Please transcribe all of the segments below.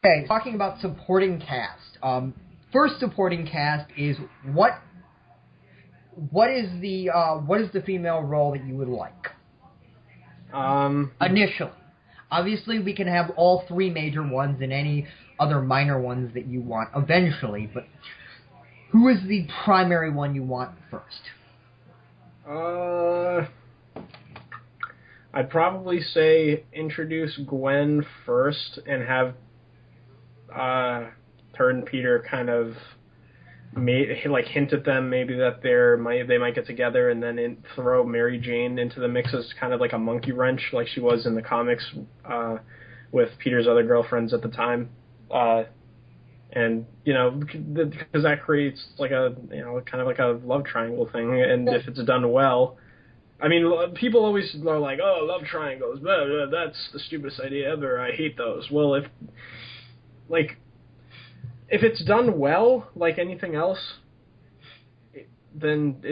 Okay, talking about supporting cast. First supporting cast is what is the female role that you would like? Initially. Obviously, we can have all three major ones and any other minor ones that you want eventually, but who is the primary one you want first? I'd probably say introduce Gwen first and have her and Peter kind of hint at them maybe that they might get together, and then throw Mary Jane into the mix as kind of like a monkey wrench, like she was in the comics with Peter's other girlfriends at the time, and because that creates like a kind of like a love triangle thing, and if it's done well. I mean, people always are like, "Oh, love triangles, blah, blah, that's the stupidest idea ever. I hate those." Well, if it's done well, like anything else, then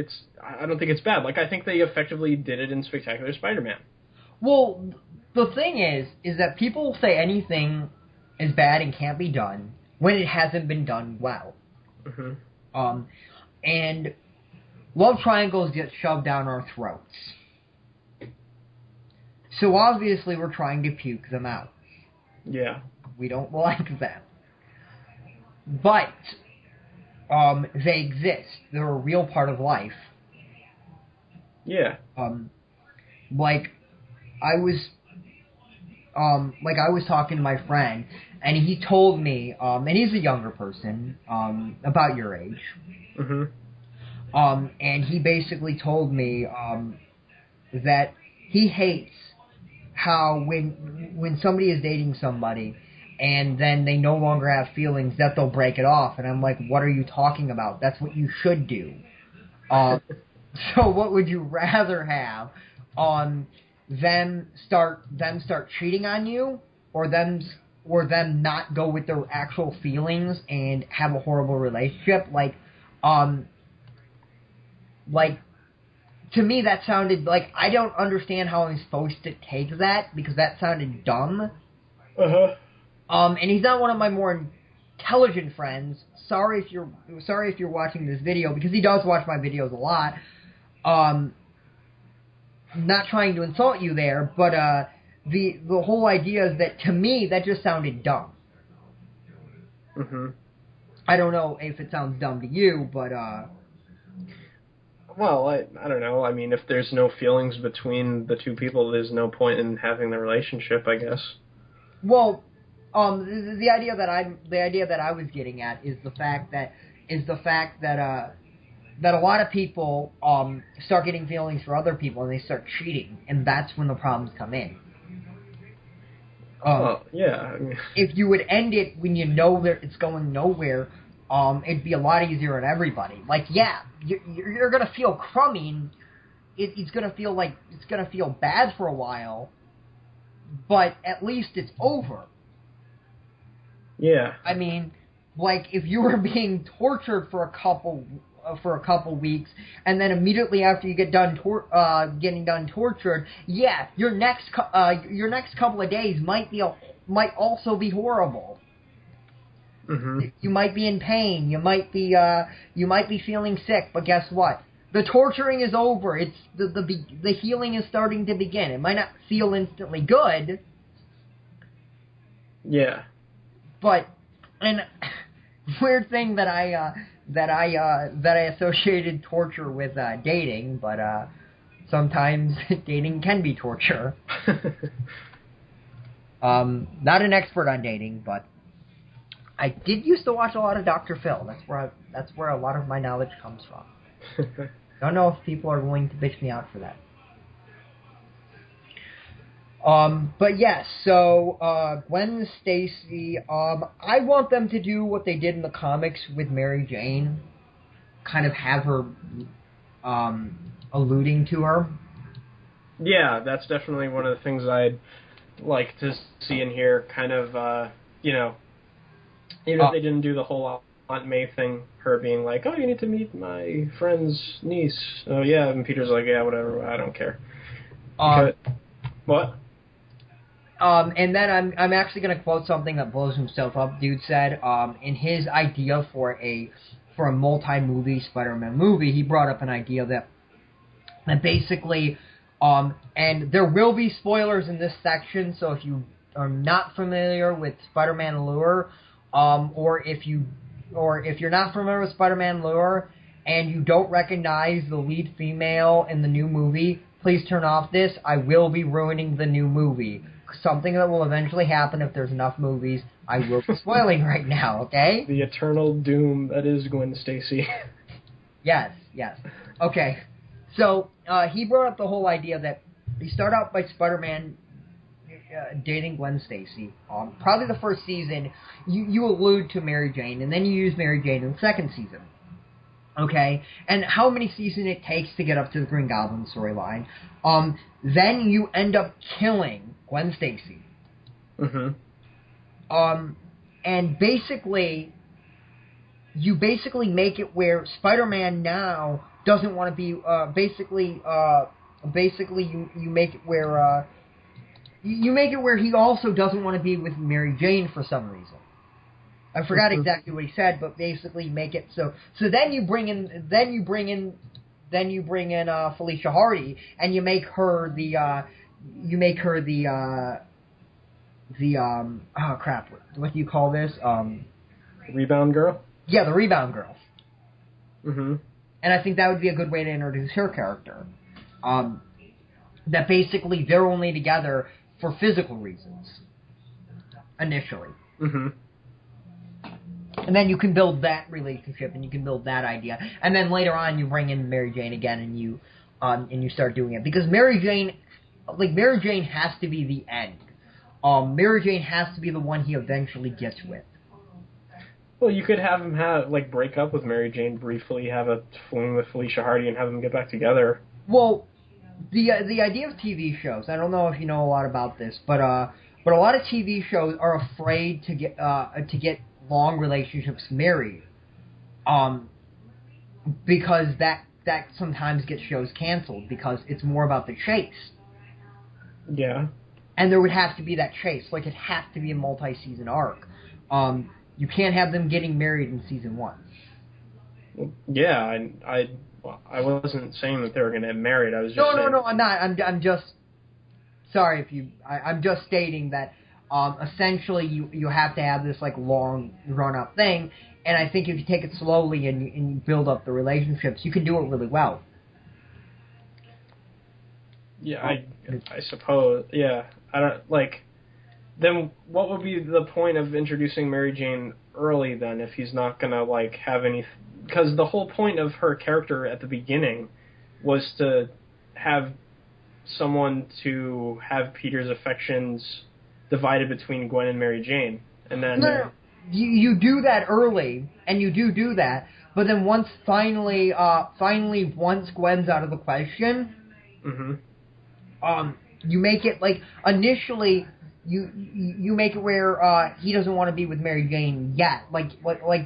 I don't think it's bad. Like, I think they effectively did it in Spectacular Spider-Man. Well, the thing is that people say anything is bad and can't be done when it hasn't been done well. Mm-hmm. And love triangles get shoved down our throats. So obviously we're trying to puke them out. Yeah. We don't like them. But they exist. They're a real part of life. Yeah. Like I was talking to my friend, and he told me, and he's a younger person, about your age. Mm-hmm. And he basically told me that he hates how when somebody is dating somebody and then they no longer have feelings, that they'll break it off. And I'm like, what are you talking about? That's what you should do. So what would you rather have? Them start cheating on you, or them not go with their actual feelings and have a horrible relationship? To me, that sounded like, I don't understand how I'm supposed to take that, because that sounded dumb. Uh-huh. And he's not one of my more intelligent friends. Sorry if you're watching this video, because he does watch my videos a lot. Not trying to insult you there, but the whole idea is that, to me, that just sounded dumb. Mm-hmm. I don't know if it sounds dumb to you, but well, I don't know. I mean, if there's no feelings between the two people, there's no point in having the relationship, I guess. Well, the idea that I was getting at is the fact that that a lot of people start getting feelings for other people, and they start cheating, and that's when the problems come in. Yeah. I mean, if you would end it when you know that it's going nowhere, it'd be a lot easier on everybody. Like, yeah, you're gonna feel crummy. It's gonna feel bad for a while, but at least it's over. Yeah. I mean, like, if you were being tortured for a couple weeks, and then immediately after you get done getting done tortured, yeah, your next couple of days might also be horrible. Mm-hmm. You might be in pain. You might be feeling sick. But guess what? The torturing is over. It's the healing is starting to begin. It might not feel instantly good. Yeah. But, and weird thing that I associated torture with dating, but sometimes dating can be torture. Not an expert on dating, but I did used to watch a lot of Dr. Phil. That's where a lot of my knowledge comes from. Don't know if people are willing to bitch me out for that. But yes, so Gwen Stacy, I want them to do what they did in the comics with Mary Jane, kind of have her alluding to her. Yeah, that's definitely one of the things I'd like to see in here, kind of, even if they didn't do the whole Aunt May thing, her being like, oh, you need to meet my friend's niece. Oh, yeah, and Peter's like, yeah, whatever, I don't care. What? And then I'm actually going to quote something that blows himself up. Dude said, in his idea for a multi-movie Spider-Man movie, he brought up an idea that basically, and there will be spoilers in this section, so if you are not familiar with Spider-Man lore, or if you're not familiar with Spider-Man lore and you don't recognize the lead female in the new movie, please turn off this. I will be ruining the new movie. Something that will eventually happen if there's enough movies. I will be spoiling right now, okay? The eternal doom that is Gwen Stacy. Yes. Okay. So, he brought up the whole idea that you start out by Spider-Man dating Gwen Stacy. Probably the first season, you allude to Mary Jane, and then you use Mary Jane in the second season. Okay? And how many seasons it takes to get up to the Green Goblin storyline. Then you end up killing Gwen Stacy. Mm-hmm. And basically, you make it where Spider-Man now doesn't want to be, basically you make it where, he also doesn't want to be with Mary Jane for some reason. I forgot exactly what he said, but basically make it so then you bring in Felicia Hardy, and you make her the oh crap, what do you call this? Rebound girl? Yeah, the rebound girl. Mm-hmm. And I think that would be a good way to introduce her character. That basically they're only together for physical reasons. Initially. Mm-hmm. And then you can build that relationship, and you can build that idea. And then later on you bring in Mary Jane again, and you start doing it. Because Mary Jane has to be the end. Mary Jane has to be the one he eventually gets with. Well, you could have him break up with Mary Jane briefly, have a fling with Felicia Hardy, and have them get back together. Well, the idea of TV shows, I don't know if you know a lot about this, but a lot of TV shows are afraid to get long relationships married, because that sometimes gets shows canceled because it's more about the chase. Yeah. And there would have to be that chase, like it has to be a multi-season arc. You can't have them getting married in season 1. Yeah, I wasn't saying that they were going to get married. I was just saying... No, I'm not. I'm just sorry if you. I'm just stating that essentially you have to have this long run up thing, and I think if you take it slowly and you build up the relationships, you can do it really well. Yeah, I suppose. Yeah, I don't Then what would be the point of introducing Mary Jane early then if he's not gonna have any? Because the whole point of her character at the beginning was to have someone to have Peter's affections divided between Gwen and Mary Jane, and then you do that early, and you do that, but then once finally once Gwen's out of the question, mm-hmm. You make it initially. You make it where he doesn't want to be with Mary Jane yet. Like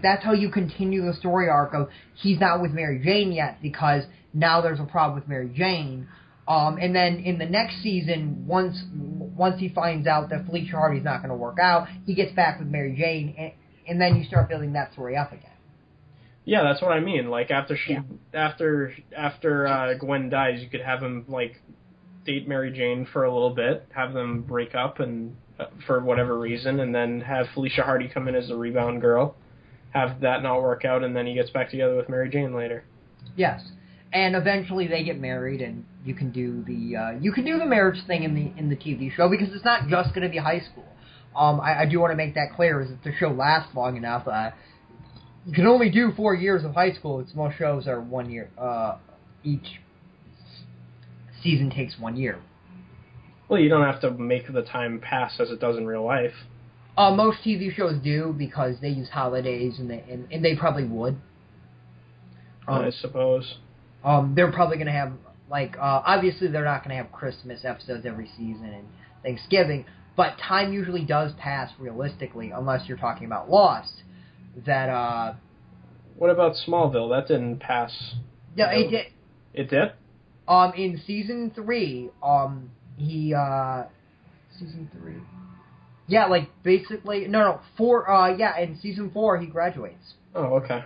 that's how you continue the story arc of he's not with Mary Jane yet because now there's a problem with Mary Jane. And then in the next season, once he finds out that Felicia Hardy's not going to work out, he gets back with Mary Jane, and then you start building that story up again. Yeah, that's what I mean. After Gwen dies, you could have him date Mary Jane for a little bit, have them break up and for whatever reason, and then have Felicia Hardy come in as the rebound girl, have that not work out, and then he gets back together with Mary Jane later. Yes, and eventually they get married, and you can do the marriage thing in the TV show because it's not just going to be high school. I do want to make that clear, is that the show lasts long enough. You can only do 4 years of high school. Most shows are 1 year each. Season takes 1 year. Well, you don't have to make the time pass as it does in real life. Most TV shows do because they use holidays, and they probably would. I suppose. They're probably going to have obviously they're not going to have Christmas episodes every season and Thanksgiving, but time usually does pass realistically, unless you're talking about Lost. That What about Smallville? That didn't pass. Yeah, it did. It did? In season 3, season 3. Yeah, like, basically... No, 4... yeah, in season 4, he graduates. Oh, okay.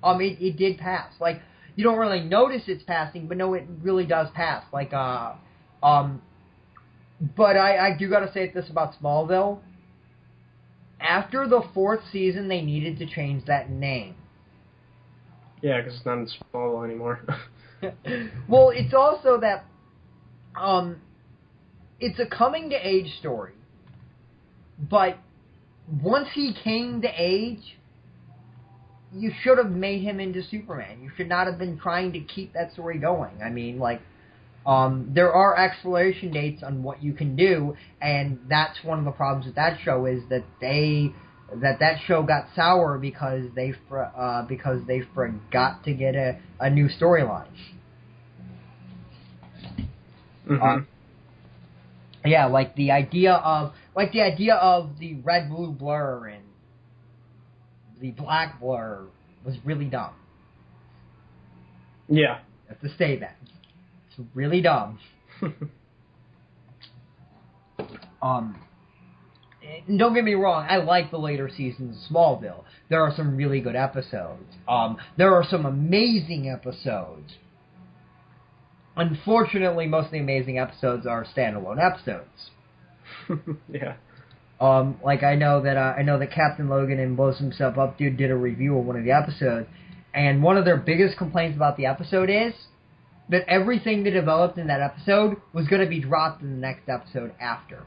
It did pass. Like, you don't really notice it's passing, but no, it really does pass. Like, but I do gotta say this about Smallville. After the 4th season, they needed to change that name. Yeah, because it's not in Smallville anymore. Well, it's also that, it's a coming-to-age story. But once he came to age, you should have made him into Superman. You should not have been trying to keep that story going. I mean, like, there are expiration dates on what you can do, and that's one of the problems with that show is that that show got sour because they forgot to get a new storyline. Mm-hmm. Yeah, like the idea of the red blue blur and the black blur was really dumb. Yeah. I have to say that. It's really dumb. Don't get me wrong, I like the later seasons of Smallville. There are some really good episodes. There are some amazing episodes. Unfortunately, most of the amazing episodes are standalone episodes. Yeah. Like I know that Captain Logan and Blows Himself Up Dude did a review of one of the episodes, and one of their biggest complaints about the episode is that everything they developed in that episode was going to be dropped in the next episode after.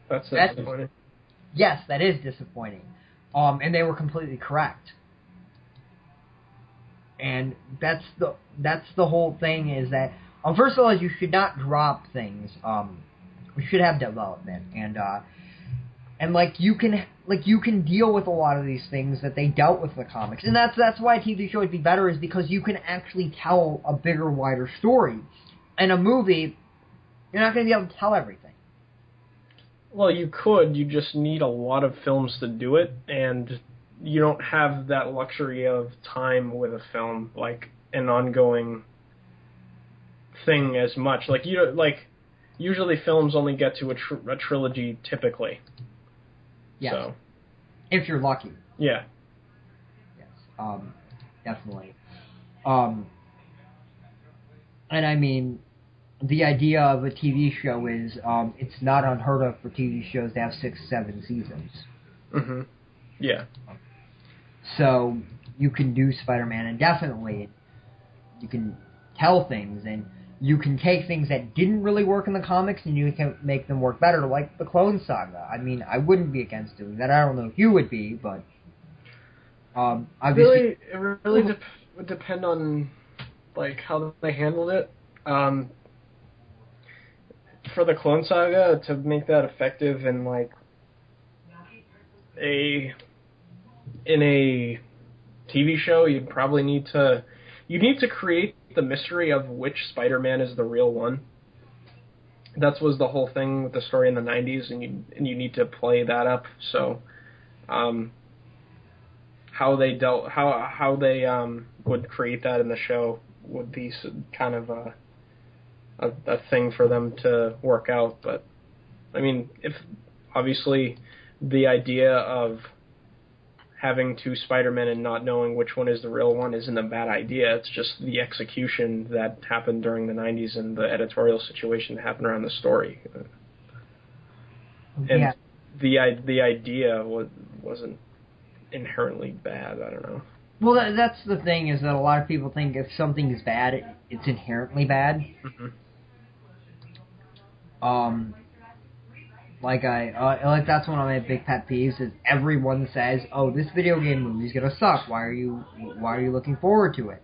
That's disappointing. Yes, that is disappointing. And they were completely correct. And that's the whole thing is that first of all, you should not drop things. We should have development, and like you can deal with a lot of these things that they dealt with in the comics, and that's why a TV show would be better is because you can actually tell a bigger, wider story. In a movie, you're not going to be able to tell everything. Well, you could. You just need a lot of films to do it, and you don't have that luxury of time with a film, like an ongoing thing as much. Like usually films only get to a trilogy typically. Yes. So. If you're lucky. Yeah. Yes. Definitely. And I mean, the idea of a TV show is it's not unheard of for TV shows to have 6-7 seasons. Mm-hmm. Yeah. So you can do Spider-Man, and definitely you can tell things, and you can take things that didn't really work in the comics, and you can make them work better, like the Clone Saga. I mean, I wouldn't be against doing that. I don't know if you would be, but obviously... It really would depend on like how they handled it. For the Clone Saga, to make that effective in like in a TV show, you'd probably need to create the mystery of which Spider-Man is the real one. That was the whole thing with the story in the 90s, and you need to play that up. So, how they would create that in the show would be kind of a thing for them to work out. But I mean, if obviously the idea of having two Spider-Men and not knowing which one is the real one isn't a bad idea. It's just the execution that happened during the 90s and the editorial situation that happened around the story. And yeah. the idea wasn't inherently bad. I don't know. Well, that's the thing, is that a lot of people think if something is bad, it's inherently bad. Mm-hmm. Like that's one of my big pet peeves is everyone says, "Oh, this video game movie's gonna suck. Why are you looking forward to it?"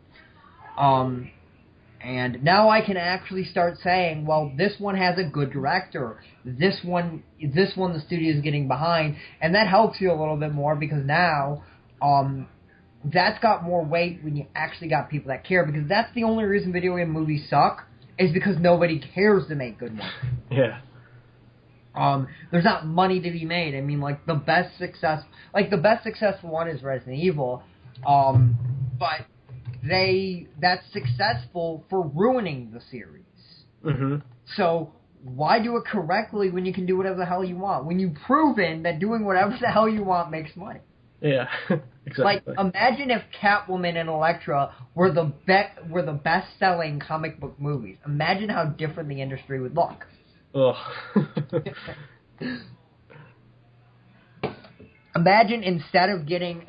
And now I can actually start saying, "Well, this one has a good director. This one the studio is getting behind," and that helps you a little bit more because now, that's got more weight when you actually got people that care, because that's the only reason video game movies suck is because nobody cares to make good ones. Yeah. There's not money to be made. I mean, like the best successful one is Resident Evil, but that's successful for ruining the series. Mm-hmm. So why do it correctly when you can do whatever the hell you want? When you've proven that doing whatever the hell you want makes money. Yeah, exactly. Like, imagine if Catwoman and Elektra were the best-selling comic book movies. Imagine how different the industry would look. Ugh. Imagine instead of getting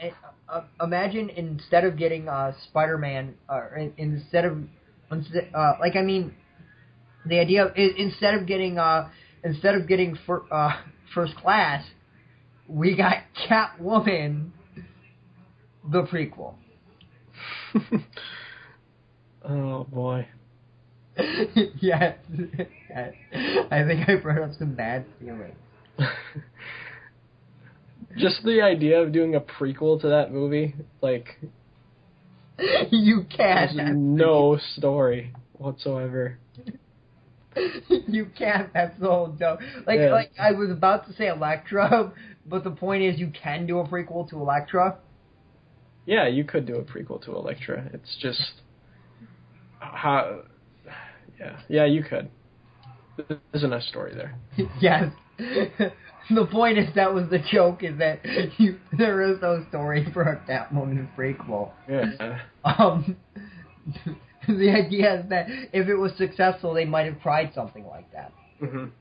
Spider-Man, the idea of instead of getting First Class, we got Catwoman, the prequel. Oh boy. Yes. I think I brought up some bad feelings. Just the idea of doing a prequel to that movie, like, you can't. there's no story whatsoever. You can't. That's the whole joke. Like I was about to say Elektra, but the point is you can do a prequel to Elektra. Yeah, you could do a prequel to Elektra. It's just how. Yeah, you could. There isn't a story there. Yes. The point is that was the joke, is that there is no story for a Catwoman prequel. Yeah. The idea is that if it was successful, they might have tried something like that. Mm-hmm.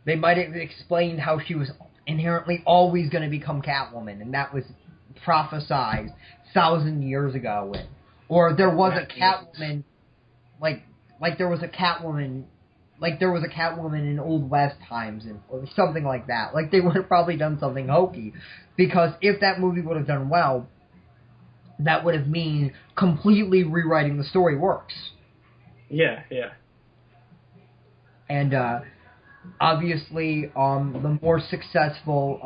They might have explained how she was inherently always going to become Catwoman, and that was prophesized 1,000 years ago. Or there was a Catwoman, like there was a Catwoman in Old West times, or something like that. Like, they would have probably done something hokey, because if that movie would have done well, that would have mean completely rewriting the story works. Yeah. And obviously, the more successful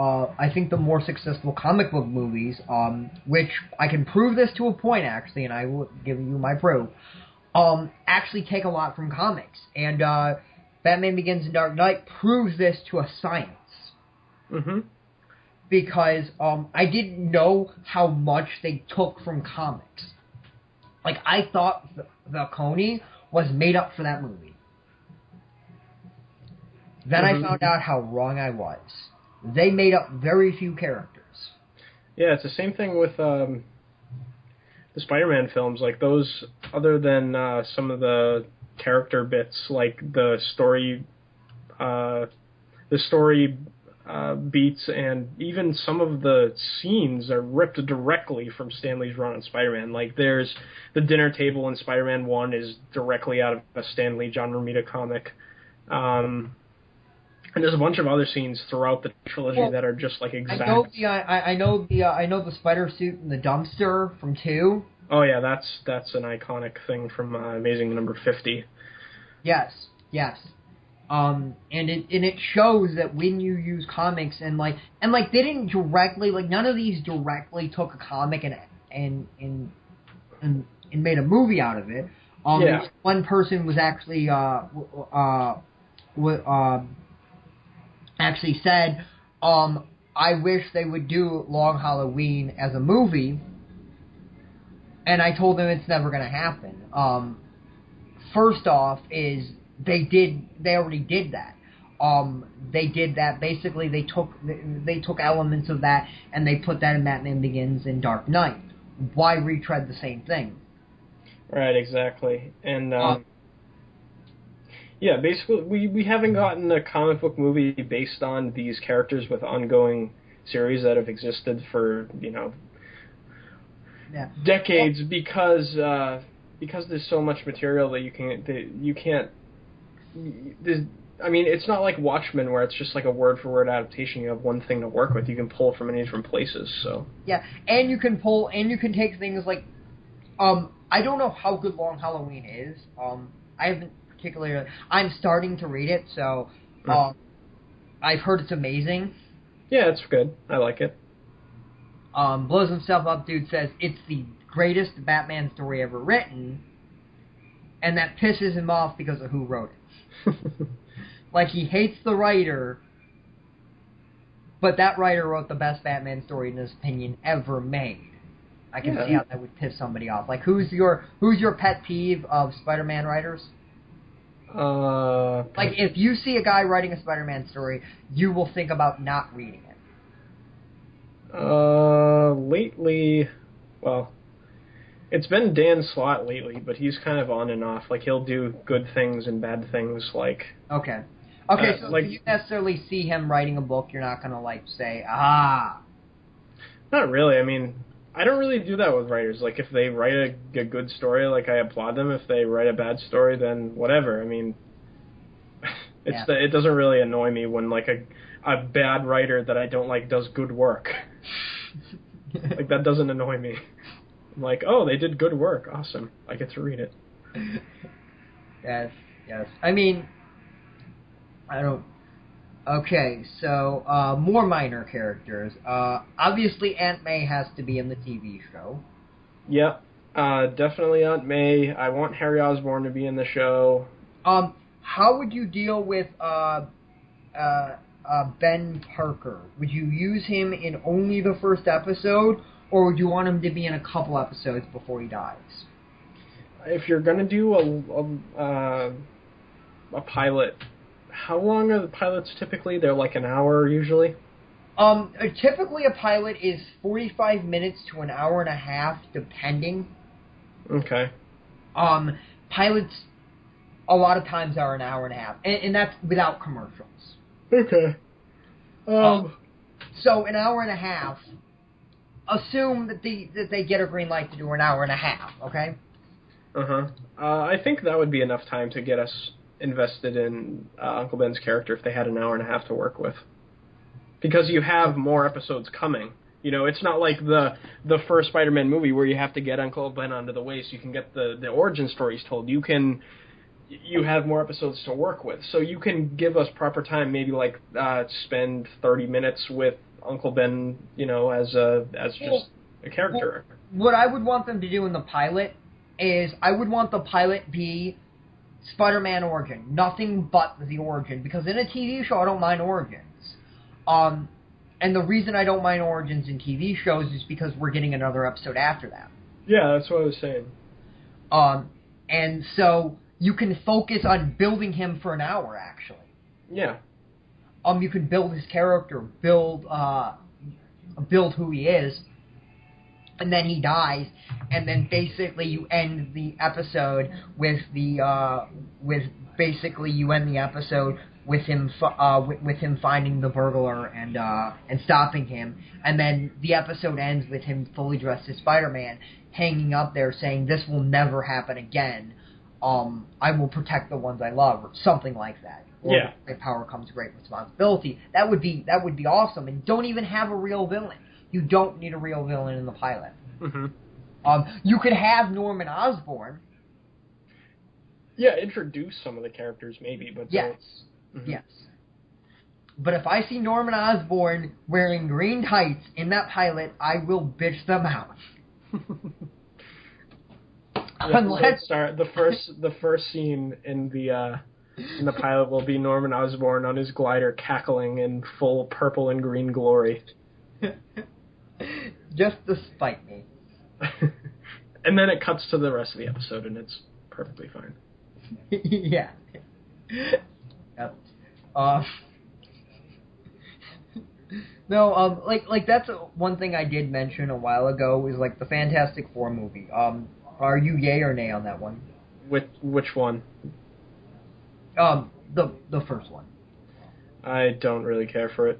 comic book movies, which I can prove this to a point, actually, and I will give you my proof, actually take a lot from comics. And Batman Begins and Dark Knight proves this to a science. Mm-hmm. Because I didn't know how much they took from comics. Like, I thought the Coney was made up for that movie. Then I found out how wrong I was. They made up very few characters. Yeah, it's the same thing with the Spider-Man films. Like, those, other than some of the character bits, like the story beats, and even some of the scenes are ripped directly from Stan Lee's run on Spider-Man. Like, there's the dinner table in Spider-Man 1 is directly out of a Stan Lee, John Romita comic. And there's a bunch of other scenes throughout the trilogy that are just like exact. I know the spider suit in the dumpster from 2. Oh yeah, that's an iconic thing from Amazing Number 50. Yes. And it shows that when you use comics and they didn't directly, like, none of these directly took a comic and made a movie out of it. One person was actually said, I wish they would do Long Halloween as a movie, and I told them it's never going to happen. First off is they already did that. They did that. Basically, they took elements of that and they put that in Batman Begins and Dark Knight. Why retread the same thing? Right, exactly. And yeah, basically, we haven't gotten a comic book movie based on these characters with ongoing series that have existed for decades, because there's so much material that you can't. I mean, it's not like Watchmen where it's just like a word-for-word adaptation. You have one thing to work with. You can pull from many different places. So yeah, and you can take things like, I don't know how good Long Halloween is. I haven't particularly. I'm starting to read it, so I've heard it's amazing. Yeah, it's good. I like it. Blows himself up, dude says it's the greatest Batman story ever written, and that pisses him off because of who wrote it. Like, he hates the writer, but that writer wrote the best Batman story, in his opinion, ever made. I can see how that would piss somebody off. Like, who's your pet peeve of Spider-Man writers? Like, if you see a guy writing a Spider-Man story, you will think about not reading it. Lately, well, it's been Dan Slott lately, but he's kind of on and off. Like, he'll do good things and bad things, like... Okay, so like, if you necessarily see him writing a book, you're not going to, like, say, ah. Not really. I mean, I don't really do that with writers. Like, if they write a good story, like, I applaud them. If they write a bad story, then whatever. I mean, it doesn't really annoy me when, like, a bad writer that I don't like does good work. Like, that doesn't annoy me. I'm like, oh, they did good work. Awesome. I get to read it. Yes. I mean, I don't... Okay, so, more minor characters. Obviously Aunt May has to be in the TV show. Yep. Definitely Aunt May. I want Harry Osborn to be in the show. How would you deal with, Ben Parker? Would you use him in only the first episode, or would you want him to be in a couple episodes before he dies? If you're gonna do a pilot, how long are the pilots typically? They're like an hour usually? Typically a pilot is 45 minutes to an hour and a half, depending. Okay. Pilots, a lot of times, are an hour and a half, and that's without commercials. Okay. So an hour and a half, assume that they get a green light to do an hour and a half, okay? Uh-huh. I think that would be enough time to get us invested in Uncle Ben's character if they had an hour and a half to work with. Because you have more episodes coming. You know, it's not like the first Spider-Man movie where you have to get Uncle Ben onto the way so you can get the origin stories told. You have more episodes to work with. So you can give us proper time, maybe like spend 30 minutes with Uncle Ben, you know, as just a character. What I would want them to do in the pilot is I would want the pilot be Spider-Man origin. Nothing but the origin. Because in a TV show, I don't mind origins. And the reason I don't mind origins in TV shows is because we're getting another episode after that. Yeah, that's what I was saying. And so you can focus on building him for an hour, actually. Yeah. You can build his character, build who he is, and then he dies, and then basically you end the episode with him finding the burglar and stopping him, and then the episode ends with him fully dressed as Spider-Man, hanging up there saying, "This will never happen again. I will protect the ones I love," or something like that. Or, yeah. "Great power comes great responsibility." That would be awesome, and don't even have a real villain. You don't need a real villain in the pilot. Mm-hmm. You could have Norman Osborn. Yeah, introduce some of the characters maybe, but yes. Mm-hmm. Yes. But if I see Norman Osborn wearing green tights in that pilot, I will bitch them out. Unless the first scene in the pilot will be Norman Osborn on his glider cackling in full purple and green glory. Just to spite me. And then it cuts to the rest of the episode and it's perfectly fine. Yeah. Yep. No, like that's one thing I did mention a while ago is like the Fantastic Four movie. Are you yay or nay on that one? Which one? The first one. I don't really care for it.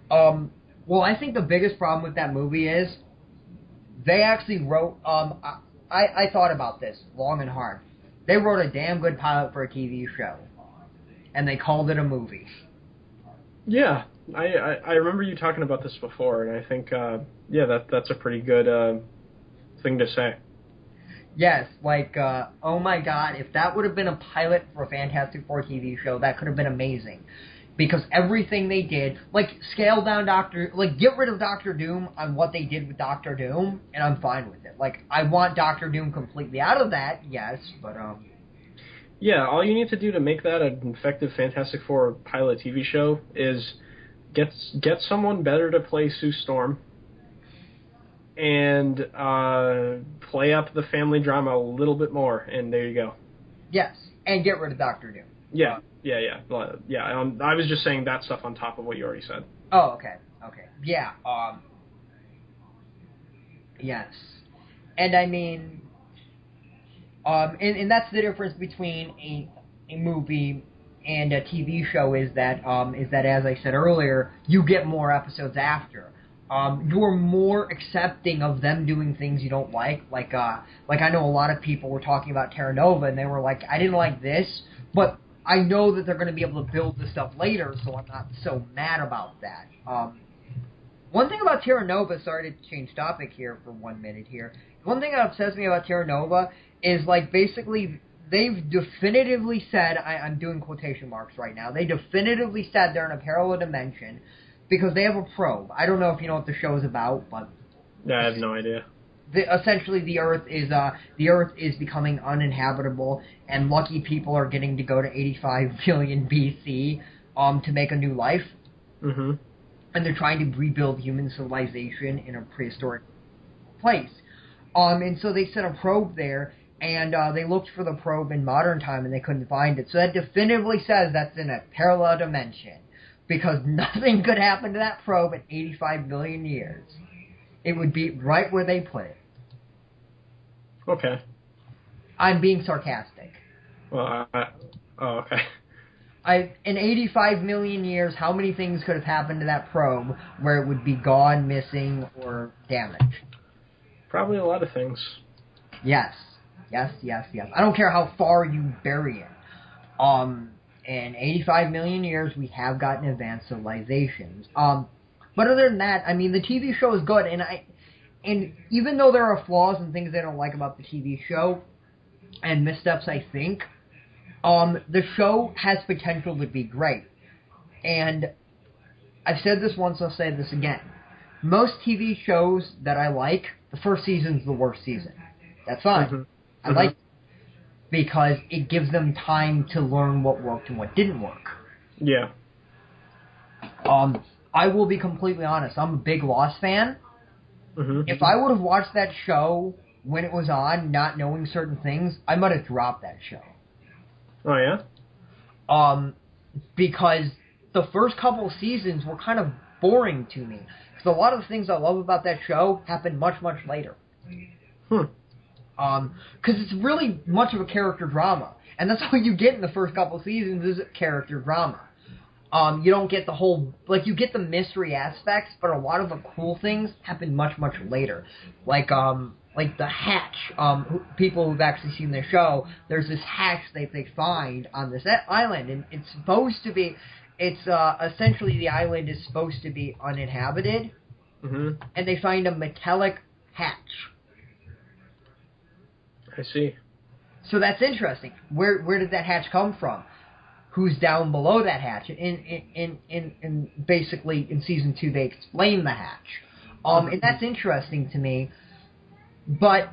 Well, I think the biggest problem with that movie is they actually wrote. I thought about this long and hard. They wrote a damn good pilot for a TV show, and they called it a movie. Yeah, I remember you talking about this before, and I think that's a pretty good thing to say. Yes, like oh my god, if that would have been a pilot for a Fantastic Four TV show, that could have been amazing. Because everything they did, like scale down get rid of Doctor Doom on what they did with Doctor Doom, and I'm fine with it. Like, I want Doctor Doom completely out of that, yes, but yeah, all you need to do to make that an effective Fantastic Four pilot TV show is get someone better to play Sue Storm, and play up the family drama a little bit more, and there you go. Yes, and get rid of Doctor Doom. Yeah. I was just saying that stuff on top of what you already said. Oh, okay. Yeah. Yes. And I mean, and that's the difference between a movie and a TV show is that as I said earlier, you get more episodes after. You're more accepting of them doing things you don't like. Like I know a lot of people were talking about Terra Nova, and they were like, I didn't like this, but I know that they're going to be able to build this stuff later, so I'm not so mad about that. One thing about Terra Nova, sorry to change topic here for 1 minute here. One thing that upsets me about Terra Nova is, like, basically, they've definitively said, I'm doing quotation marks right now, they definitively said they're in a parallel dimension because they have a probe. I don't know if you know what the show is about, but... Yeah, I have no idea. Essentially, the Earth is becoming uninhabitable, and lucky people are getting to go to 85 billion BC to make a new life. Mm-hmm. And they're trying to rebuild human civilization in a prehistoric place. And so they sent a probe there, and they looked for the probe in modern time, and they couldn't find it. So that definitively says that's in a parallel dimension, because nothing could happen to that probe in 85 billion years. It would be right where they put it. Okay. I'm being sarcastic. Well, okay. In 85 million years, how many things could have happened to that probe where it would be gone, missing, or damaged? Probably a lot of things. Yes. I don't care how far you bury it. In 85 million years, we have gotten advanced civilizations. But other than that, I mean, the TV show is good, and even though there are flaws and things I don't like about the TV show, and missteps, I think, the show has potential to be great. And I've said this once, I'll say this again. Most TV shows that I like, the first season's the worst season. That's fine. Mm-hmm. I like it because it gives them time to learn what worked and what didn't work. Yeah. I will be completely honest. I'm a big Lost fan. Mm-hmm. If I would have watched that show when it was on, not knowing certain things, I might have dropped that show. Oh, yeah? Because the first couple of seasons were kind of boring to me. Because a lot of the things I love about that show happened much, much later. Because it's really much of a character drama. And that's what you get in the first couple of seasons is character drama. You don't get the whole... Like, you get the mystery aspects, but a lot of the cool things happen much, much later. Like the hatch. People who've actually seen the show, there's this hatch that they find on this island, and it's supposed to be... It's, essentially the island is supposed to be uninhabited, mm-hmm. and they find a metallic hatch. I see. So that's interesting. Where did that hatch come from? Who's down below that hatch? In basically in season 2 they explain the hatch. And that's interesting to me. But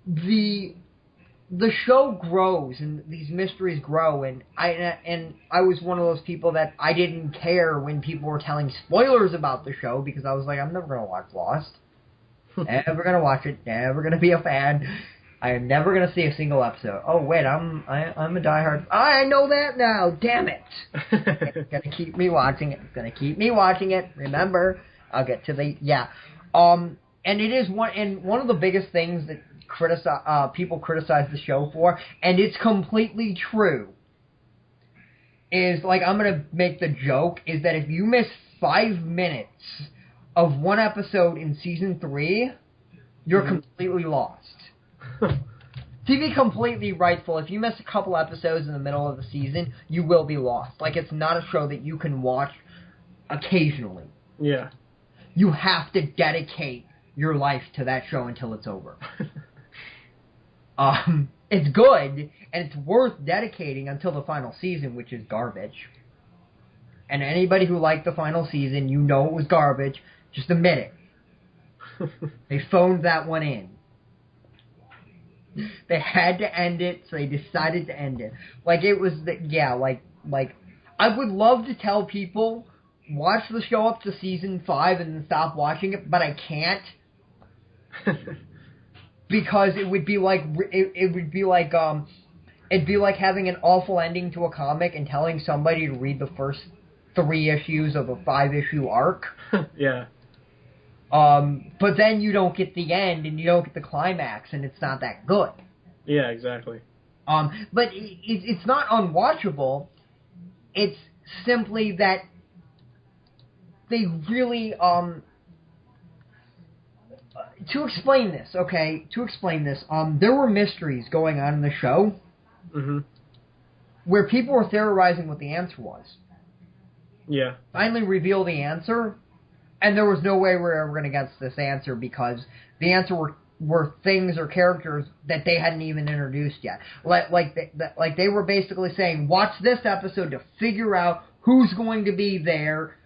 the show grows and these mysteries grow, and I was one of those people that I didn't care when people were telling spoilers about the show because I was like, I'm never gonna watch Lost. Never gonna watch it. Never gonna be a fan. I am never gonna see a single episode. Oh wait, I'm a diehard. I know that now. Damn it! It's gonna keep me watching it. It's gonna keep me watching it. Remember, I'll get to the And it is one of the biggest things that people criticize the show for, and it's completely true. Is like I'm gonna make the joke is that if you miss 5 minutes of one episode in season 3, you're completely lost. To be completely rightful, if you miss a couple episodes in the middle of the season, you will be lost. Like, it's not a show that you can watch occasionally. Yeah. You have to dedicate your life to that show until it's over. It's good, and it's worth dedicating until the final season, which is garbage. And anybody who liked the final season, you know it was garbage. Just admit it. They phoned that one in. They had to end it, so they decided to end it. Like, it was, like, I would love to tell people, watch the show up to season 5 and then stop watching it, but I can't. Because it would be like, It'd be like having an awful ending to a comic and telling somebody to read the first 3 issues of a 5-issue arc. Yeah. But then you don't get the end and you don't get the climax, and it's not that good. Yeah, exactly. But it's not unwatchable. It's simply that they really, to explain this, there were mysteries going on in the show where people were theorizing what the answer was. Yeah. Finally reveal the answer, and there was no way we were ever going to guess this answer because the answer were things or characters that they hadn't even introduced yet. Like they were basically saying, watch this episode to figure out who's going to be there,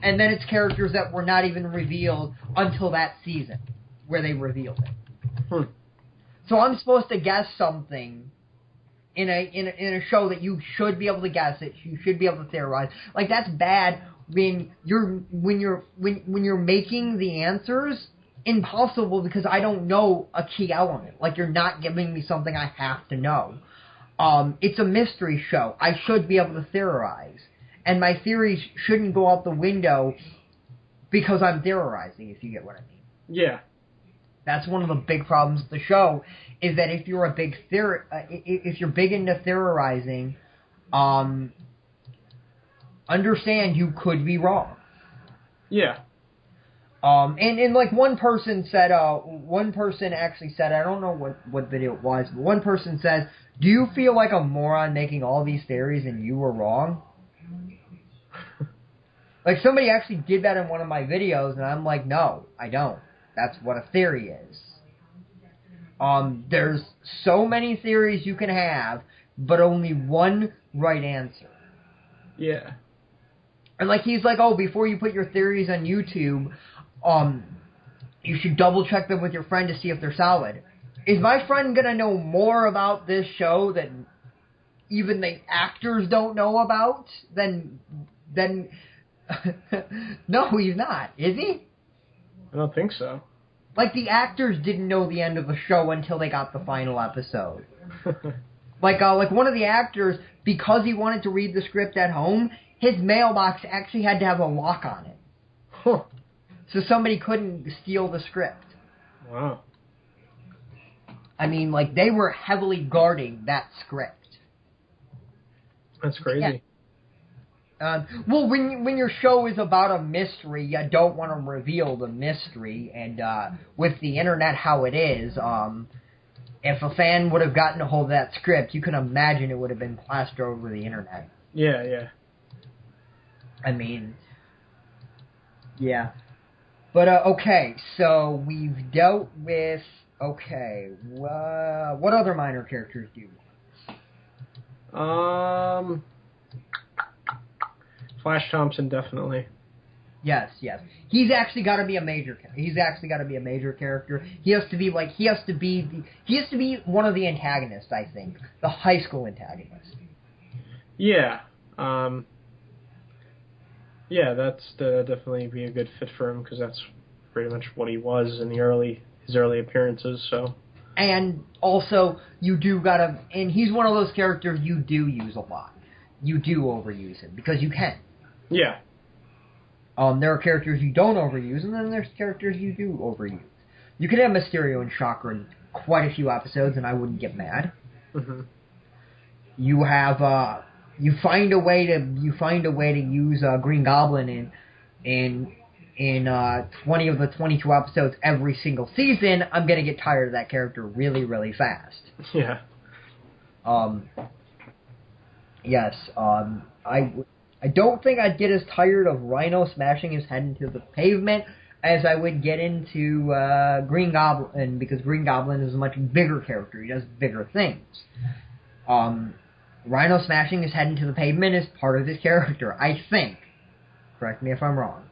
and then it's characters that were not even revealed until that season, where they revealed it. So I'm supposed to guess something in a show that you should be able to guess it, you should be able to theorize. Like, that's bad when you're making the answers impossible because I don't know a key element. Like, you're not giving me something I have to know. It's a mystery show. I should be able to theorize. And my theories shouldn't go out the window because I'm theorizing, if you get what I mean. Yeah. That's one of the big problems with the show, is that if you're if you're big into theorizing, understand you could be wrong. Yeah. And like one person actually said, I don't know what video it was, but one person says, do you feel like a moron making all these theories and you were wrong? Like, somebody actually did that in one of my videos, and I'm like, no, I don't. That's what a theory is. There's so many theories you can have, but only one right answer. Yeah. And like, he's like, oh, before you put your theories on YouTube, you should double check them with your friend to see if they're solid. Is my friend gonna know more about this show that even the actors don't know about? Then no, he's not. Is he? I don't think so. Like, the actors didn't know the end of the show until they got the final episode. Like one of the actors, because he wanted to read the script at home, his mailbox actually had to have a lock on it. Huh. So somebody couldn't steal the script. Wow. I mean, like, they were heavily guarding that script. That's crazy. Yeah. Well, when your show is about a mystery, you don't want to reveal the mystery, and with the internet how it is, if a fan would have gotten a hold of that script, you can imagine it would have been plastered over the internet. Yeah, yeah. I mean, yeah. But, okay, so we've dealt with, what other minor characters do you want? Flash Thompson, definitely. Yes. He's actually got to be a major character. He has to be one of the antagonists, I think. The high school antagonist. Yeah. Yeah, that's definitely be a good fit for him, because that's pretty much what he was in his early appearances, so. And also, and he's one of those characters you do use a lot. You do overuse him, because you can. Yeah. There are characters you don't overuse, and then there's characters you do overuse. You could have Mysterio and Shocker in quite a few episodes, and I wouldn't get mad. Mm-hmm. You find a way to use Green Goblin in 20 of the 22 episodes every single season. I'm gonna get tired of that character really, really fast. Yeah. Yes. I don't think I'd get as tired of Rhino smashing his head into the pavement as I would get into Green Goblin, because Green Goblin is a much bigger character. He does bigger things. Rhino smashing his head into the pavement is part of his character, I think. Correct me if I'm wrong.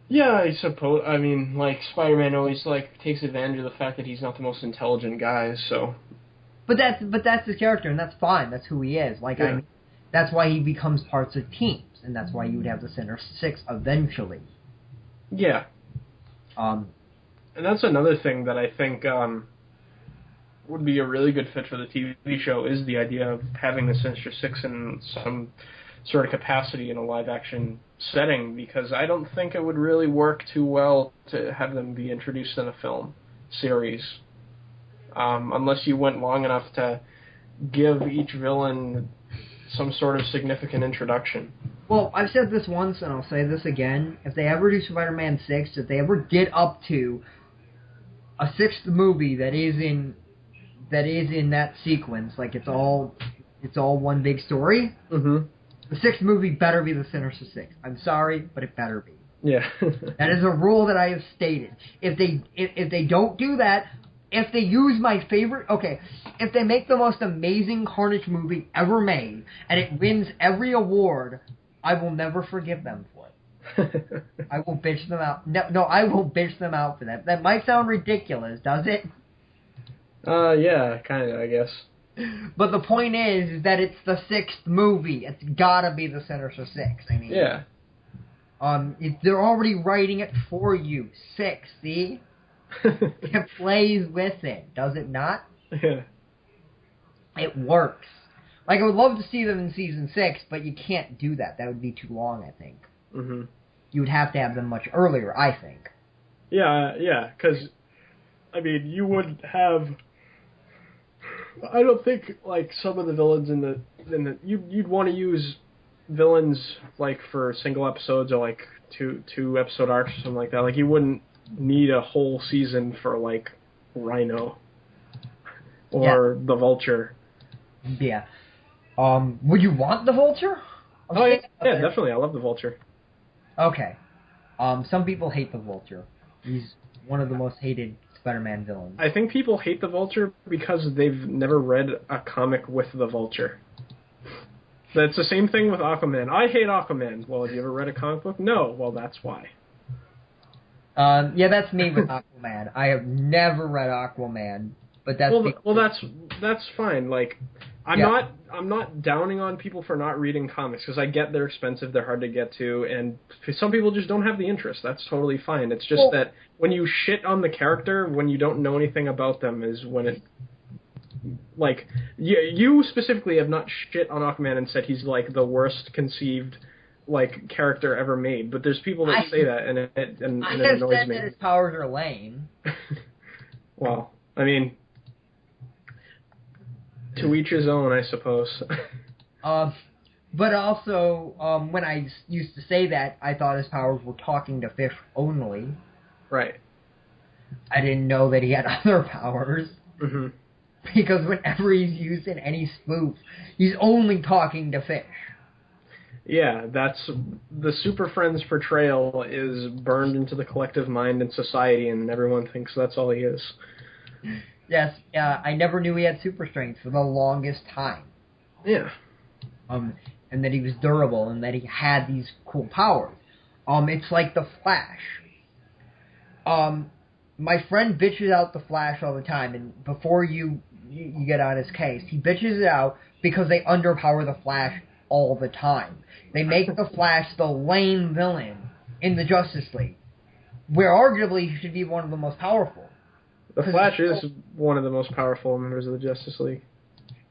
Yeah, I suppose. I mean, like, Spider-Man always, takes advantage of the fact that he's not the most intelligent guy, so... But that's his character, and that's fine. That's who he is. Like, yeah. I mean, that's why he becomes parts of teams, and that's why you would have the Sinister Six eventually. Yeah. And that's another thing that I think would be a really good fit for the TV show is the idea of having the Sinister Six in some sort of capacity in a live-action setting, because I don't think it would really work too well to have them be introduced in a film series, unless you went long enough to give each villain some sort of significant introduction. Well, I've said this once, and I'll say this again. If they ever do Spider-Man 6, if they ever get up to a sixth movie that is in that sequence, like it's all one big story, the sixth movie better be the Sinister Six. I'm sorry, but it better be. Yeah. That is a rule that I have stated. If they don't do that, if they use my favorite... Okay, if they make the most amazing Carnage movie ever made, and it wins every award, I will never forgive them for it. I will bitch them out. No, I will bitch them out for that. That might sound ridiculous, does it? Yeah, kind of, I guess. But the point is that it's the sixth movie. It's gotta be the Sinister Six. I mean... Yeah. They're already writing it for you. Six, see? It plays with it, does it not? Yeah. It works. Like, I would love to see them in season 6, but you can't do that. That would be too long, I think. Mm-hmm. You would have to have them much earlier, I think. Yeah, because, I mean, you would have... I don't think, like, some of the villains you'd want to use villains, like, for single episodes or, like, two episode arcs or something like that. Like, you wouldn't need a whole season for, like, Rhino or the Vulture. Yeah. Would you want the Vulture? Yeah, definitely. I love the Vulture. Okay. Some people hate the Vulture. He's one of the most hated Spider-Man villains. I think people hate the Vulture because they've never read a comic with the Vulture. That's the same thing with Aquaman. I hate Aquaman. Well, have you ever read a comic book? No. Well, that's why. Yeah, that's me with Aquaman. I have never read Aquaman, but that's that's fine. Like, I'm not downing on people for not reading comics, because I get they're expensive, they're hard to get to, and some people just don't have the interest. That's totally fine. It's just that when you shit on the character when you don't know anything about them is when it... Like, you specifically have not shit on Aquaman and said he's, like, the worst conceived, like, character ever made. But there's people that say that, and it annoys me. I have said that his powers are lame. Well, I mean, to each his own, I suppose. But also, when I used to say that, I thought his powers were talking to fish only. Right. I didn't know that he had other powers. Mm-hmm. Because whenever he's used in any spoof, he's only talking to fish. Yeah, that's... The Super Friends portrayal is burned into the collective mind and society, and everyone thinks that's all he is. Yes, I never knew he had super strength for the longest time. Yeah. And that he was durable, and that he had these cool powers. It's like the Flash. My friend bitches out the Flash all the time, and before you get on his case, he bitches it out because they underpower the Flash all the time. They make the Flash the lame villain in the Justice League, where arguably he should be one of the most powerful. The Flash is one of the most powerful members of the Justice League.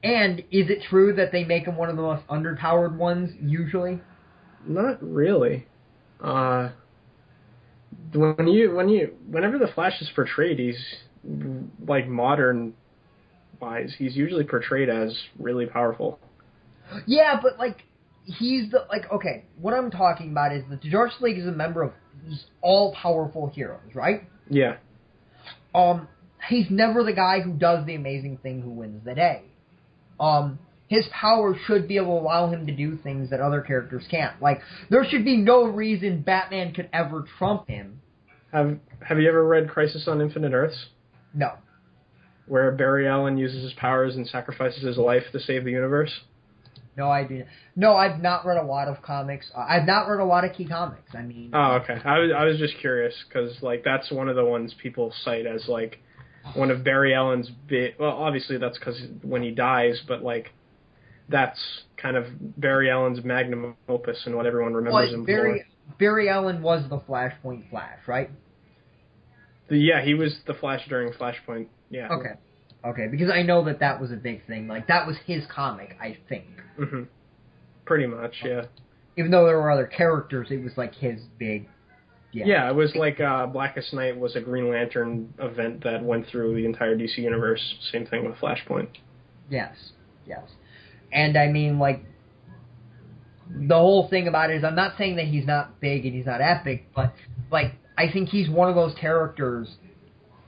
And is it true that they make him one of the most underpowered ones, usually? Not really. Whenever the Flash is portrayed, he's, like, modern-wise, he's usually portrayed as really powerful. Yeah, but, like, he's the, like, okay, what I'm talking about is that the Justice League is a member of these all-powerful heroes, right? Yeah. He's never the guy who does the amazing thing who wins the day. His power should be able to allow him to do things that other characters can't. Like, there should be no reason Batman could ever trump him. Have you ever read Crisis on Infinite Earths? No. Where Barry Allen uses his powers and sacrifices his life to save the universe? No, I didn't. No, I've not read a lot of comics. I've not read a lot of key comics. I mean... Oh, okay. I was just curious, because, like, that's one of the ones people cite as, like, one of Barry Allen's big... Well, obviously that's because when he dies, but, like, that's kind of Barry Allen's magnum opus and what everyone remembers him for. Barry Allen was the Flashpoint Flash, right? Yeah, he was the Flash during Flashpoint, yeah. Okay. Okay, because I know that was a big thing. Like, that was his comic, I think. Mm-hmm. Pretty much, yeah. Even though there were other characters, it was like his big... Yeah, it was like Blackest Night was a Green Lantern event that went through the entire DC universe. Same thing with Flashpoint. Yes. And I mean, like, the whole thing about it is, I'm not saying that he's not big and he's not epic, but, like, I think he's one of those characters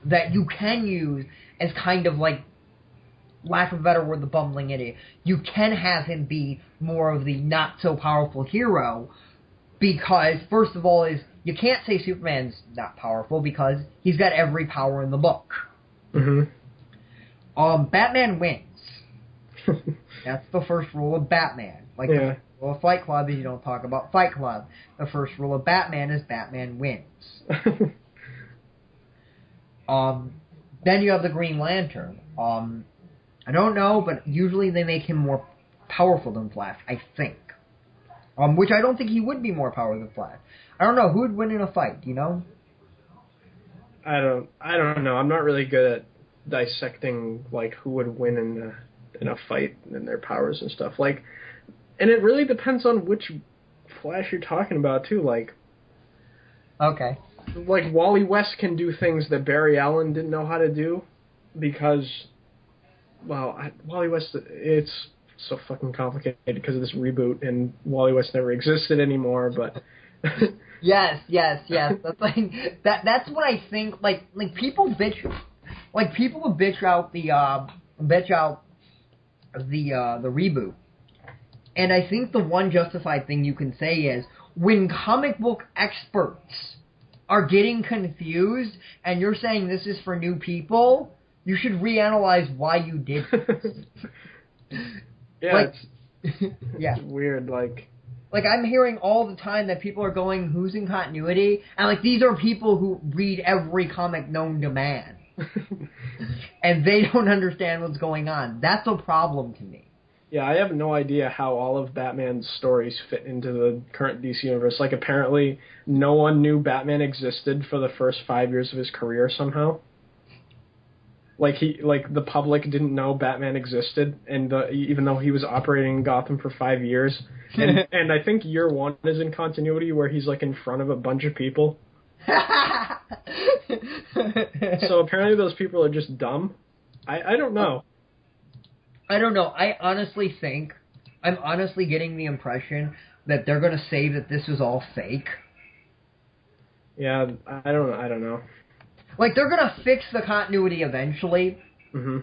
that you can use as kind of, like, lack of a better word, the bumbling idiot. You can have him be more of the not-so-powerful hero, because, first of all, you can't say Superman's not powerful, because he's got every power in the book. Mm-hmm. Batman wins. That's the first rule of Batman. Like, yeah. The first rule of Fight Club is you don't talk about Fight Club. The first rule of Batman is Batman wins. Then you have the Green Lantern. I don't know, but usually they make him more powerful than Flash, I think. Which I don't think he would be more powerful than Flash. I don't know, who would win in a fight, do you know? I don't know. I'm not really good at dissecting, like, who would win in a fight and their powers and stuff. Like, and it really depends on which Flash you're talking about, too. Like, okay. Like, Wally West can do things that Barry Allen didn't know how to do because, well, Wally West, it's so fucking complicated because of this reboot, and Wally West never existed anymore, but... Yes. That's like that's what I think. Like people bitch, out the reboot, and I think the one justified thing you can say is when comic book experts are getting confused and you're saying this is for new people, you should reanalyze why you did this. Yeah, like, it's weird. Like, I'm hearing all the time that people are going, who's in continuity? And, like, these are people who read every comic known to man. And they don't understand what's going on. That's a problem to me. Yeah, I have no idea how all of Batman's stories fit into the current DC universe. Like, apparently, no one knew Batman existed for the first 5 years of his career somehow. Like, the public didn't know Batman existed, and even though he was operating in Gotham for 5 years. And I think year one is in continuity where he's, like, in front of a bunch of people. So apparently those people are just dumb. I don't know. I don't know. I'm honestly getting the impression that they're going to say that this was all fake. Yeah, I don't know. Like, they're going to fix the continuity eventually. Mm-hmm.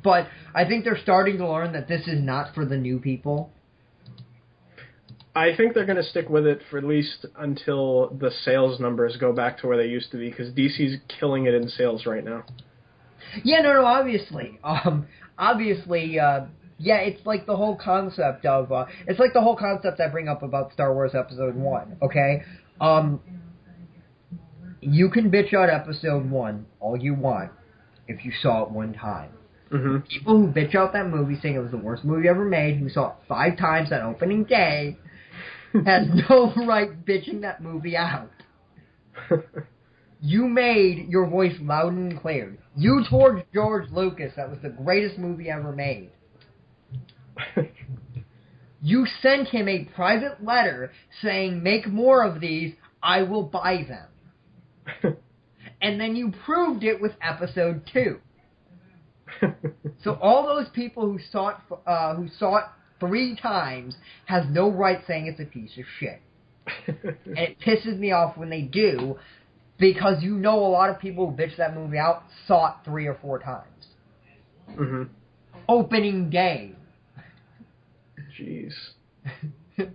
But I think they're starting to learn that this is not for the new people. I think they're going to stick with it for at least until the sales numbers go back to where they used to be, because DC's killing it in sales right now. Yeah, no, obviously. It's like the whole concept of, it's like the whole concept I bring up about Star Wars Episode 1, okay? You can bitch out Episode 1 all you want if you saw it one time. Mm-hmm. People who bitch out that movie saying it was the worst movie ever made, who saw it 5 times on opening day, has no right bitching that movie out. You made your voice loud and clear. You told George Lucas that was the greatest movie ever made. You sent him a private letter saying, make more of these, I will buy them. And then you proved it with Episode 2. So all those people who saw it 3 times has no right saying it's a piece of shit. And it pisses me off when they do, because you know a lot of people who bitch that movie out saw it 3 or 4 times. Mm-hmm. Opening day. Jeez. It's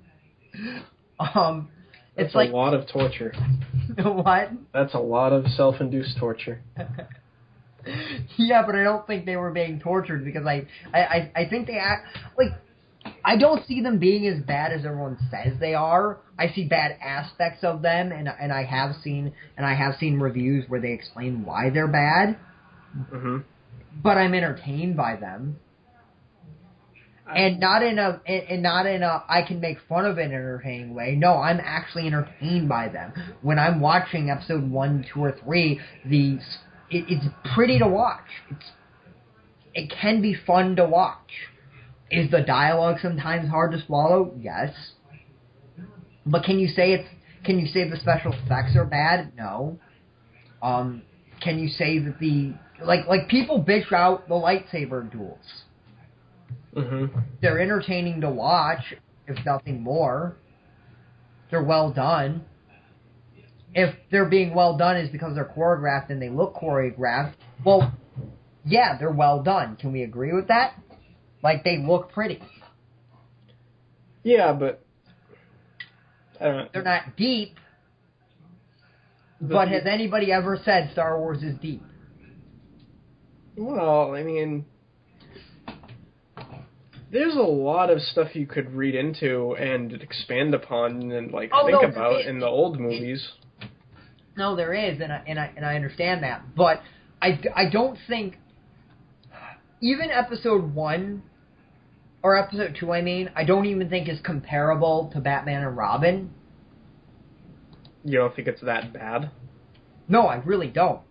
That's like a lot of torture. What? That's a lot of self-induced torture. Yeah, but I don't think they were being tortured, because I think they act like, I don't see them being as bad as everyone says they are. I see bad aspects of them, and I have seen reviews where they explain why they're bad. Mm-hmm. But I'm entertained by them. And not in a I can make fun of it in an entertaining way. No, I'm actually entertained by them. When I'm watching Episode 1, 2, or 3, it's pretty to watch. it can be fun to watch. Is the dialogue sometimes hard to swallow? Yes. But can you say the special effects are bad? No. Can you say that like people bitch out the lightsaber duels? Mm-hmm. They're entertaining to watch, if nothing more. They're well done. If they're being well done is because they're choreographed and they look choreographed, well, yeah, they're well done. Can we agree with that? Like, they look pretty. Yeah, but I don't know. They're not deep, but has anybody ever said Star Wars is deep? Well, I mean, there's a lot of stuff you could read into and expand upon and think about in the old movies. No, there is, and I understand that, but I don't think even Episode 1 or Episode 2, I don't even think is comparable to Batman and Robin. You don't think it's that bad? No, I really don't.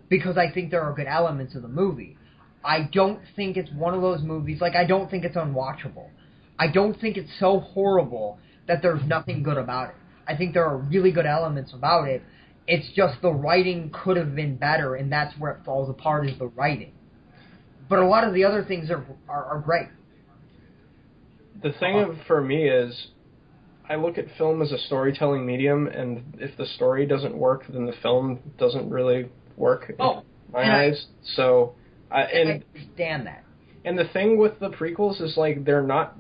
Because I think there are good elements of the movie. I don't think it's one of those movies, I don't think it's unwatchable. I don't think it's so horrible that there's nothing good about it. I think there are really good elements about it. It's just the writing could have been better, and that's where it falls apart, is the writing. But a lot of the other things are great. The thing for me is, I look at film as a storytelling medium, and if the story doesn't work, then the film doesn't really work in my eyes. I understand that. And the thing with the prequels is, they're not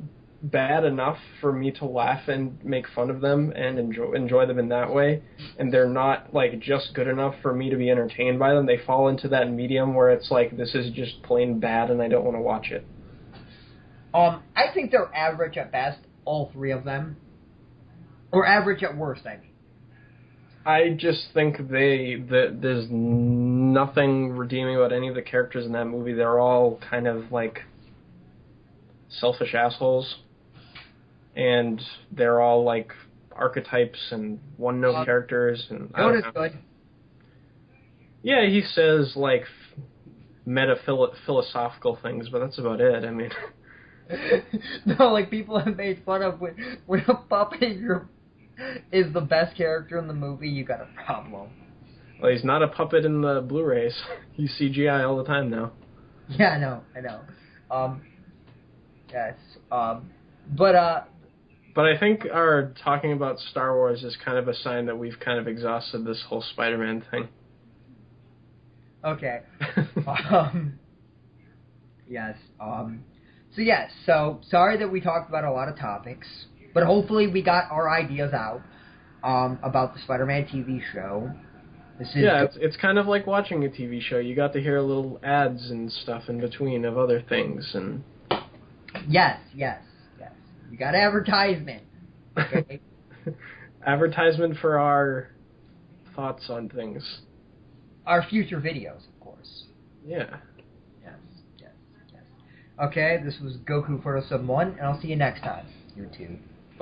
bad enough for me to laugh and make fun of them and enjoy them in that way, and they're not just good enough for me to be entertained by them. They fall into that medium where it's this is just plain bad and I don't want to watch it. I think they're average at best, all three of them, or average at worst. I just think there's nothing redeeming about any of the characters in that movie. They're all kind of selfish assholes. And they're all archetypes and one-note characters. And Yoda's good. Yeah, he says philosophical things, but that's about it. I mean, no, people have made fun of when a puppet is the best character in the movie. You got a problem. Well, he's not a puppet in the Blu-rays. He's CGI all the time now. Yeah, I know. Yes. But I think our talking about Star Wars is kind of a sign that we've kind of exhausted this whole Spider-Man thing. Okay. Yes. So sorry that we talked about a lot of topics, but hopefully we got our ideas out about the Spider-Man TV show. It's kind of like watching a TV show. You got to hear little ads and stuff in between of other things. And Yes. You got advertisement. Okay? Advertisement for our thoughts on things. Our future videos, of course. Yeah. Yes. Okay, this was Goku 471, and I'll see you next time. You too.